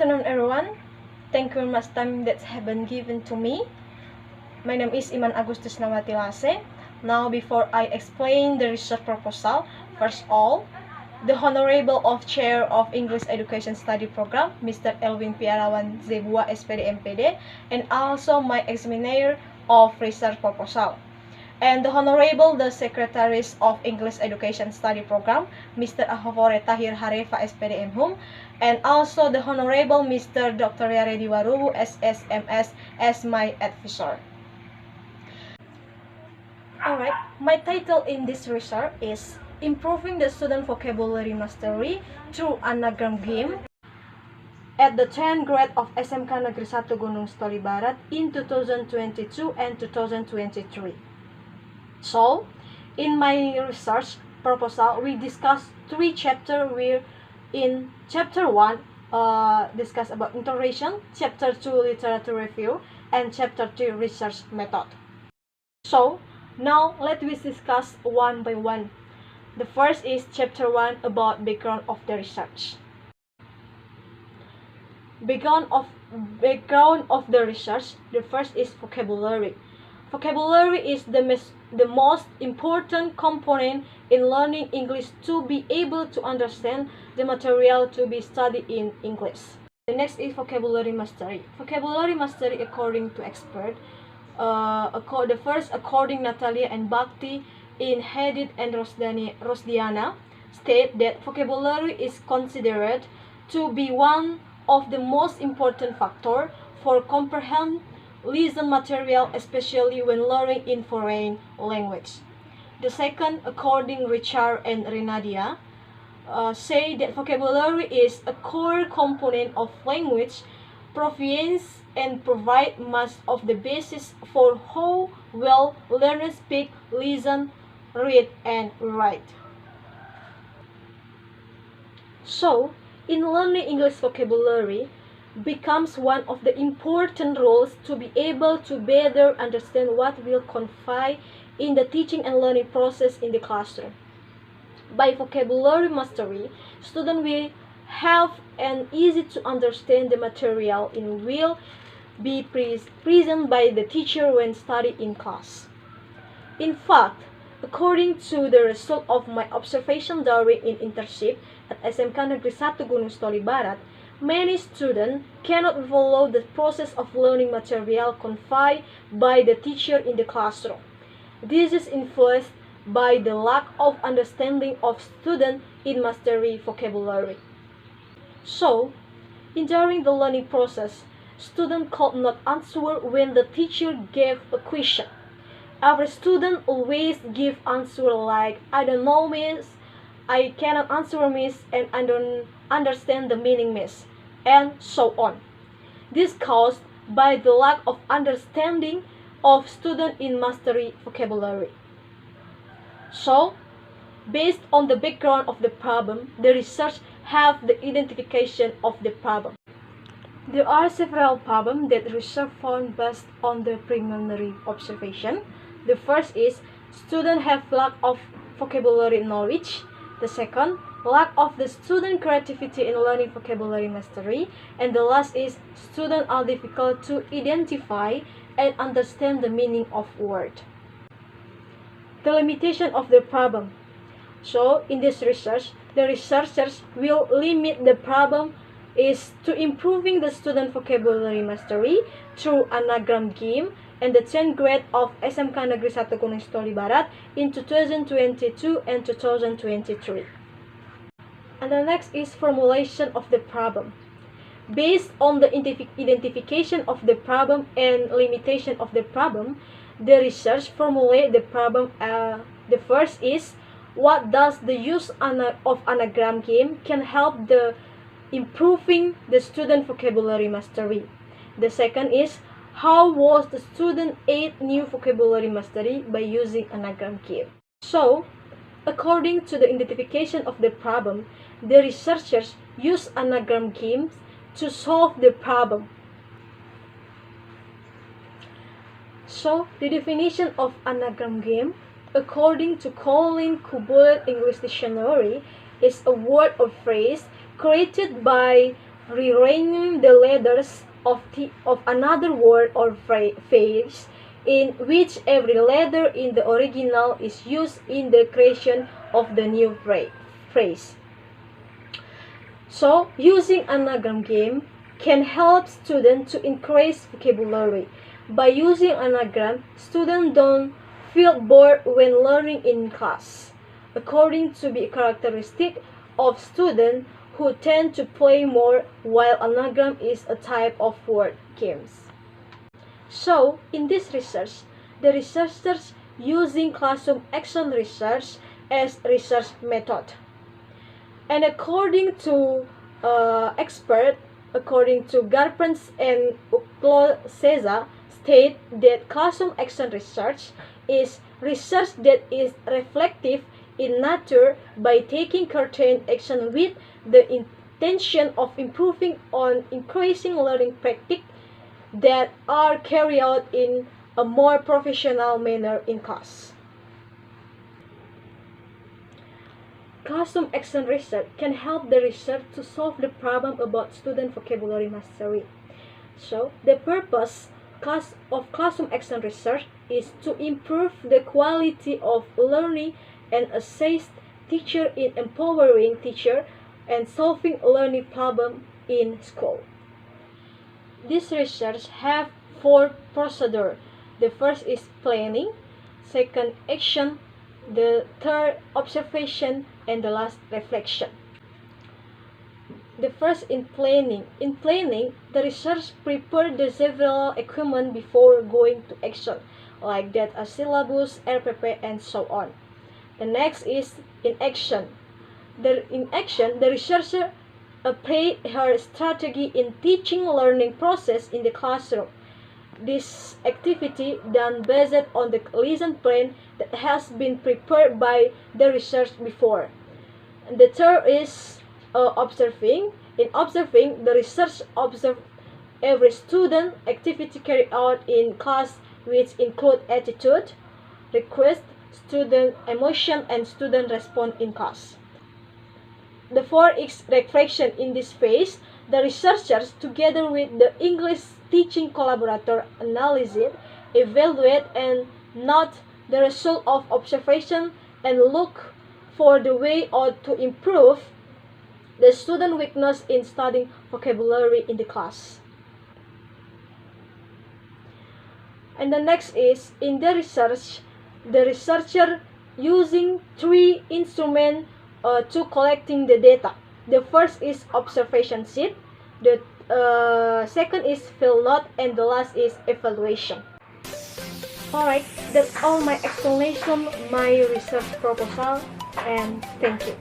afternoon, everyone. Thank you very much time that has been given to me. My name is Iman Agus Trisnawati Lase. Now, before I explain the research proposal, first of all, the Honorable of Chair of English Education Study Program, Mr. Elvin Piarawan Zebua SPD MPD, and also my examiner of research proposal. And the Honorable the Secretaries of English Education Study Program, Mr. Ahovore Tahir Harefa SPD MHUM, and also the Honorable Mr. Dr. Yaredi Warubu SSMS as my advisor. Alright, my title in this research is Improving the Student Vocabulary Mastery through Anagram Game at the 10th grade of SMK Negeri 1 Gunung Story Barat in 2022 and 2023. So, in my research proposal, we discussed 3 chapters. Where in chapter 1, discuss about introduction, chapter 2, literature review, and chapter 2, research method. So, now let us discuss one by one. The first is chapter 1 about background of the research. Background of the research, the first is vocabulary. Vocabulary is the most important component in learning English to be able to understand the material to be studied in English. The next is vocabulary mastery. Vocabulary mastery according to expert. The first, according Natalia and Bhakti in Hadid and Rosdiana, state that vocabulary is considered to be one of the most important factors for comprehend listen material, especially when learning in foreign language. The second, according Richard and Renadia, say that vocabulary is a core component of language proficiency and provide much of the basis for how well learners speak, listen, read, and write. So, in learning English vocabulary becomes one of the important roles to be able to better understand what will confide in the teaching and learning process in the classroom. By vocabulary mastery, students will have an easy to understand the material and will be present by the teacher when studying in class. In fact, according to the result of my observation during an internship at SMK Negeri 1 Gunung Story Barat, many students cannot follow the process of learning material conveyed by the teacher in the classroom. This is influenced by the lack of understanding of students in mastery vocabulary. So, during the learning process, students could not answer when the teacher gave a question. Every student always give answer like, I don't know, miss, I cannot answer, miss, and I don't understand the meaning, miss, and so on. This caused by the lack of understanding of student in mastery vocabulary. So, based on the background of the problem, the research have the identification of the problem. There are several problems that research found based on the preliminary observation. The first is students have lack of vocabulary knowledge. The second, lack of the student creativity in learning vocabulary mastery. And the last is students are difficult to identify and understand the meaning of word. The limitation of the problem. So, in this research, the researchers will limit the problem is to improving the student vocabulary mastery through anagram game and the 10th grade of SMK Negeri 1 Gunung Story Barat in 2022 and 2023. And the next is formulation of the problem. Based on the identification of the problem and limitation of the problem, the research formulate the problem. The first is, what does the use of anagram game can help the improving the student vocabulary mastery? The second is, how was the student aid new vocabulary mastery by using anagram game? So, according to the identification of the problem, the researchers use anagram games to solve the problem. So, the definition of anagram game, according to Colin Kubulet English Dictionary, is a word or phrase created by rearranging the letters of another word or phrase, in which every letter in the original is used in the creation of the new phrase. So, using anagram game can help students to increase vocabulary. By using anagram, students don't feel bored when learning in class, according to the characteristic of students who tend to play more, while anagram is a type of word games. So, in this research, the researchers using classroom action research as research method. And according to according to Garpens and Ukloseza, state that classroom action research is research that is reflective in nature by taking certain action with the intention of improving on increasing learning practice that are carried out in a more professional manner in class. Classroom action research can help the research to solve the problem about student vocabulary mastery. So, the purpose of classroom action research is to improve the quality of learning and assist teacher in empowering teacher and solving learning problem in school. This research have 4 procedures. The first is planning, second action, the third observation, and the last reflection. The first in planning. In planning, the research prepared the several equipment before going to action, like that a syllabus, RPP, and so on. The next is in action. In action, the researcher applied her strategy in teaching learning process in the classroom. This activity done based on the lesson plan that has been prepared by the research before. And the third is observing. In observing, the research observed every student activity carried out in class, which include attitude, request, student emotion, and student response in class. The fourth is reflection. In this phase, the researchers, together with the English teaching collaborator, analyze it, evaluate, and note the result of observation and look for the way out to improve the student weakness in studying vocabulary in the class. And the next is, in the research, the researcher using 3 instruments to collecting the data. The first is observation sheet, the second is field note, and the last is evaluation. Alright, that's all my explanation, my research proposal, and thank you.